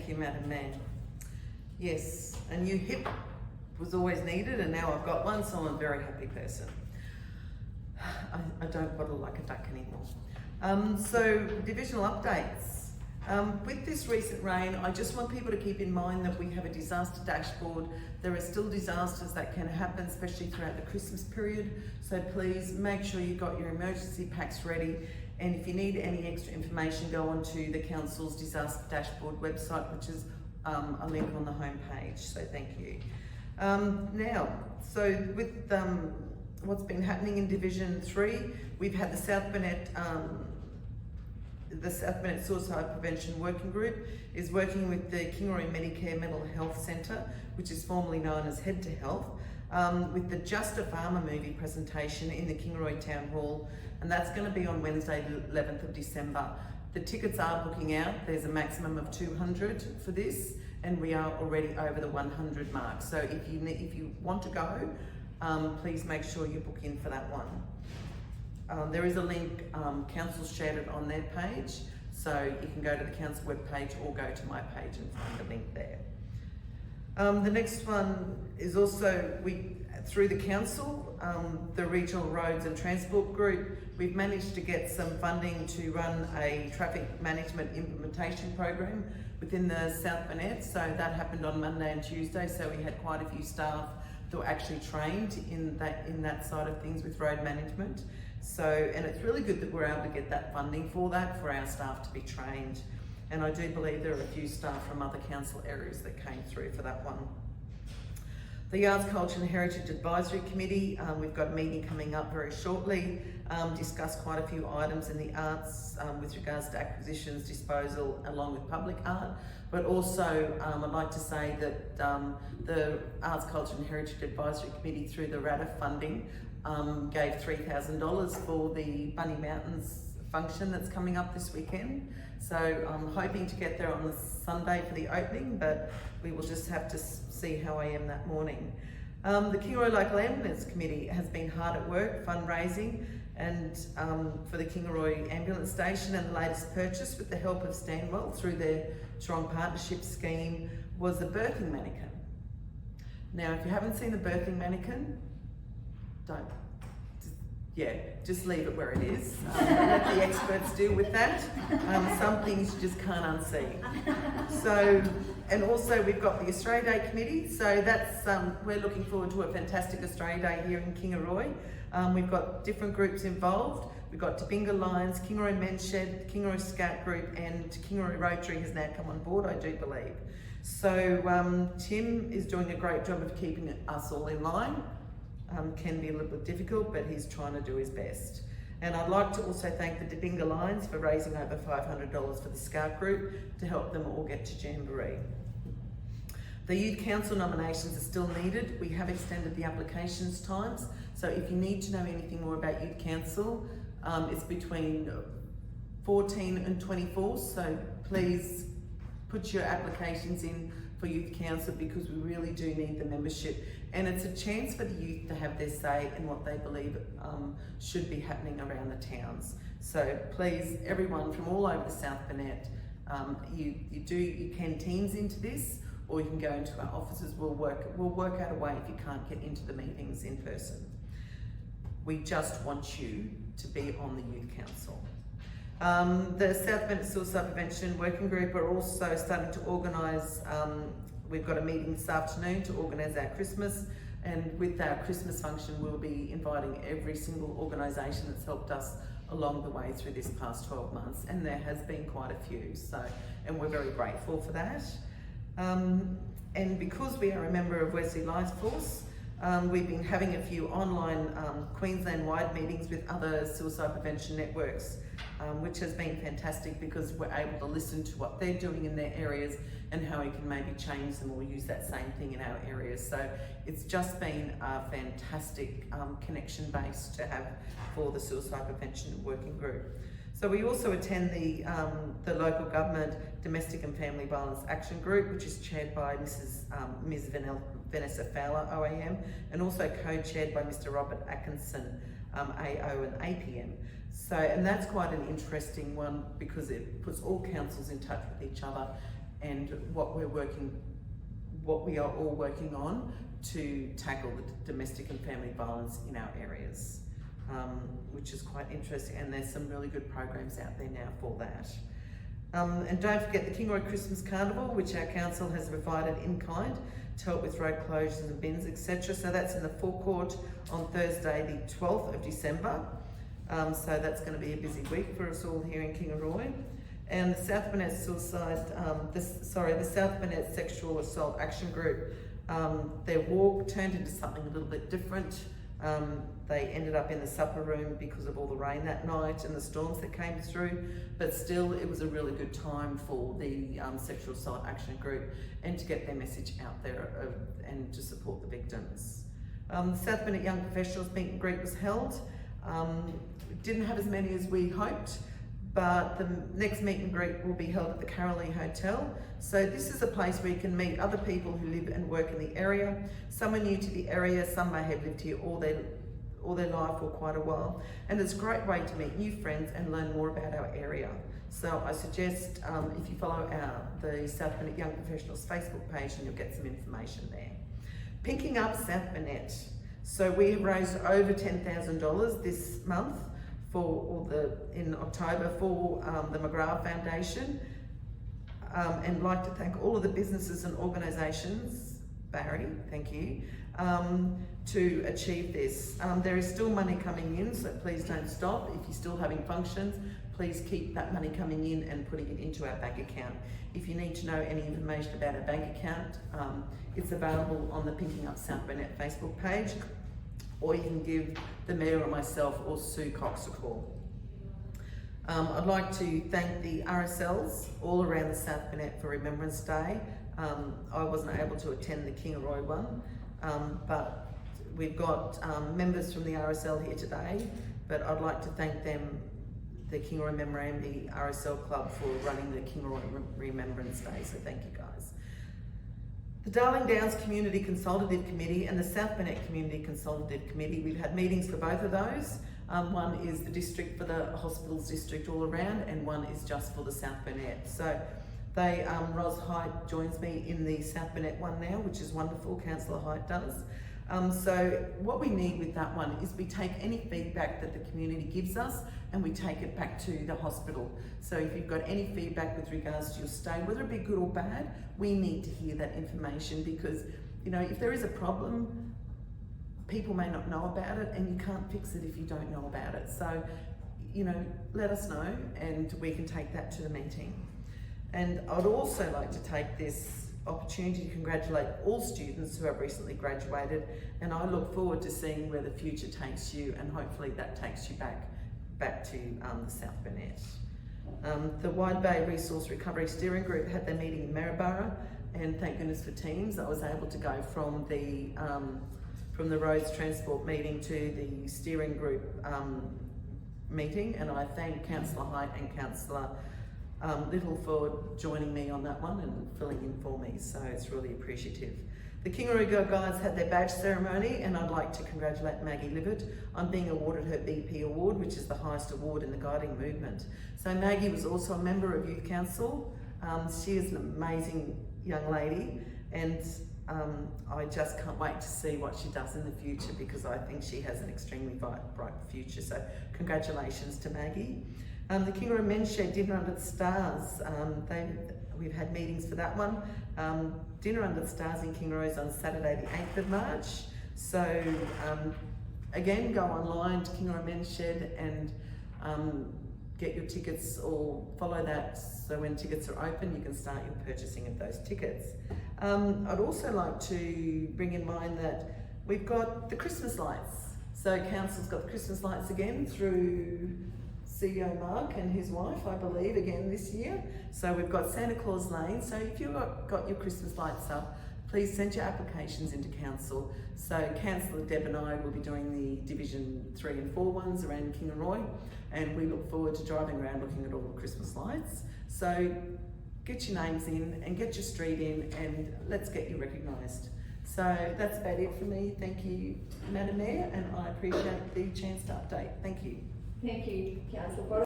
you, Madam Mayor. Yes, a new hip was always needed, and now I've got one, so I'm a very happy person. I don't waddle like a duck anymore. So, divisional updates. With this recent rain, I just want people to keep in mind that we have a disaster dashboard. There are still disasters that can happen, especially throughout the Christmas period. So please make sure you've got your emergency packs ready. And if you need any extra information, go onto the Council's disaster dashboard website, which is a link on the home page. So thank you. Now, so with what's been happening in Division 3, we've had the South Burnett Suicide Prevention Working Group is working with the Kingaroy Medicare Mental Health Centre, which is formerly known as Head to Health, with the Just a Farmer movie presentation in the Kingaroy Town Hall, and that's going to be on Wednesday, the 11th of December. The tickets are booking out. There's a maximum of 200 for this, and we are already over the 100 mark. So if you want to go, please make sure you book in for that one. There is a link, Council's shared it on their page, so you can go to the Council webpage or go to my page and find the link there. The next one is also, through the Council, the Regional Roads and Transport Group, we've managed to get some funding to run a traffic management implementation program within the South Burnett. So that happened on Monday and Tuesday, so we had quite a few staff that were actually trained in that side of things with road management. So, and it's really good that we're able to get that funding for that, for our staff to be trained. And I do believe there are a few staff from other council areas that came through for that one. The Arts, Culture and Heritage Advisory Committee, we've got a meeting coming up very shortly, discuss quite a few items in the arts with regards to acquisitions, disposal, along with public art. But also, I'd like to say that the Arts, Culture and Heritage Advisory Committee, through the RADA funding, gave $3,000 for the Bunny Mountains function that's coming up this weekend. So I'm hoping to get there on the Sunday for the opening, but we will just have to see how I am that morning. The Kingaroy Local Ambulance Committee has been hard at work fundraising and for the Kingaroy Ambulance Station, and the latest purchase with the help of Stanwell through their Strong Partnership Scheme was the birthing mannequin. Now, if you haven't seen the birthing mannequin, just leave it where it is. Let the experts deal with that. Some things you just can't unsee. So, and also we've got the Australia Day Committee. So that's, we're looking forward to a fantastic Australia Day here in Kingaroy. We've got different groups involved. We've got Tabinga Lions, Kingaroy Men's Shed, Kingaroy Scout Group, and Kingaroy Rotary has now come on board, I do believe. So Tim is doing a great job of keeping us all in line. Can be a little bit difficult, but he's trying to do his best. And I'd like to also thank the Tabinga Lions for raising over $500 for the Scout Group to help them all get to Jamboree. The Youth Council nominations are still needed. We have extended the applications times, so if you need to know anything more about Youth Council, it's between 14 and 24, so please put your applications in for Youth Council, because we really do need the membership, and it's a chance for the youth to have their say in what they believe should be happening around the towns. So please, everyone from all over the South Burnett, you can Teams into this, or you can go into our offices. We'll work out a way if you can't get into the meetings in person. We just want you to be on the Youth Council. The South Burnett Suicide Prevention Working Group are also starting to organise, we've got a meeting this afternoon to organise our Christmas, and with our Christmas function we'll be inviting every single organisation that's helped us along the way through this past 12 months, and there has been quite a few, so, and we're very grateful for that. And because we are a member of Wesley Life Force, we've been having a few online Queensland-wide meetings with other suicide prevention networks, which has been fantastic because we're able to listen to what they're doing in their areas and how we can maybe change them or use that same thing in our areas. So it's just been a fantastic connection base to have for the Suicide Prevention Working Group. So we also attend the local government Domestic and Family Violence Action Group, which is chaired by Ms. Vanessa Fowler, OAM, and also co-chaired by Mr. Robert Atkinson, AO and APM. So, and that's quite an interesting one because it puts all councils in touch with each other, and what we are all working on to tackle the domestic and family violence in our areas, which is quite interesting, and there's some really good programs out there now for that. And don't forget the Kingaroy Christmas Carnival, which our council has provided in kind to help with road closures and bins, etc. So that's in the forecourt on Thursday the 12th of December. So that's going to be a busy week for us all here in Kingaroy. And the South Burnett the South Burnett Sexual Assault Action Group, their walk turned into something a little bit different. They ended up in the supper room because of all the rain that night and the storms that came through, but still it was a really good time for the Sexual Assault Action Group and to get their message out there and to support the victims. The South Burnett Young Professionals meet and greet was held. Didn't have as many as we hoped, but the next meet and greet will be held at the Carolee Hotel. So this is a place where you can meet other people who live and work in the area. Some are new to the area, some may have lived here all their life or quite a while. And it's a great way to meet new friends and learn more about our area. So I suggest if you follow the South Burnett Young Professionals Facebook page, and you'll get some information there. Pinking Up South Burnett. So we have raised over $10,000 this month in October for the McGrath Foundation, and like to thank all of the businesses and organisations, Barry, thank you, to achieve this. There is still money coming in, so please don't stop. If you're still having functions, please keep that money coming in and putting it into our bank account. If you need to know any information about our bank account, it's available on the Pinking Up South Burnett Facebook page, or you can give the Mayor or myself or Sue Cox a call. I'd like to thank the RSLs all around the South Burnett for Remembrance Day. I wasn't able to attend the Kingaroy one, but we've got members from the RSL here today, but I'd like to thank them, the Kingaroy Memorandum, the RSL Club, for running the Kingaroy Remembrance Day, so thank you guys. The Darling Downs Community Consultative Committee and the South Burnett Community Consultative Committee, we've had meetings for both of those. One is the district for the hospitals district all around, and one is just for the South Burnett. So they, Ros Height joins me in the South Burnett one now, which is wonderful, Councillor Height does. So what we need with that one is we take any feedback that the community gives us and we take it back to the hospital. So if you've got any feedback with regards to your stay, whether it be good or bad, we need to hear that information, because, you know, if there is a problem, people may not know about it, and you can't fix it if you don't know about it. So, you know, let us know and we can take that to the meeting. And I'd also like to take this opportunity to congratulate all students who have recently graduated, and I look forward to seeing where the future takes you, and hopefully that takes you back to the South Burnett. The Wide Bay Resource Recovery Steering Group had their meeting in Maryborough, and thank goodness for Teams. I was able to go from the roads transport meeting to the steering group meeting, and I thank Councillor Height and Councillor Little for joining me on that one and filling in for me, so it's really appreciative. The Kingaroy Girl Guides had their badge ceremony, and I'd like to congratulate Maggie Livett on being awarded her BP award, which is the highest award in the guiding movement. So Maggie was also a member of Youth Council. She is an amazing young lady, and I just can't wait to see what she does in the future, because I think she has an extremely bright future. So congratulations to Maggie. The Kingaroy Men's Shed Dinner Under the Stars, we've had meetings for that one. Dinner Under the Stars in Kingaroy is on Saturday the 8th of March. So again, go online to Kingaroy Men's Shed and get your tickets, or follow that, so when tickets are open you can start your purchasing of those tickets. I'd also like to bring in mind that we've got the Christmas lights. So Council's got the Christmas lights again through CEO Mark and his wife, I believe, again this year. So we've got Santa Claus Lane. So if you've got your Christmas lights up, please send your applications into Council. So Councillor Deb and I will be doing the Division 3 and 4 ones around Kingaroy, and we look forward to driving around looking at all the Christmas lights. So get your names in and get your street in, and let's get you recognised. So that's about it for me. Thank you, Madam Mayor, and I appreciate the chance to update. Thank you. Thank you, Councillor.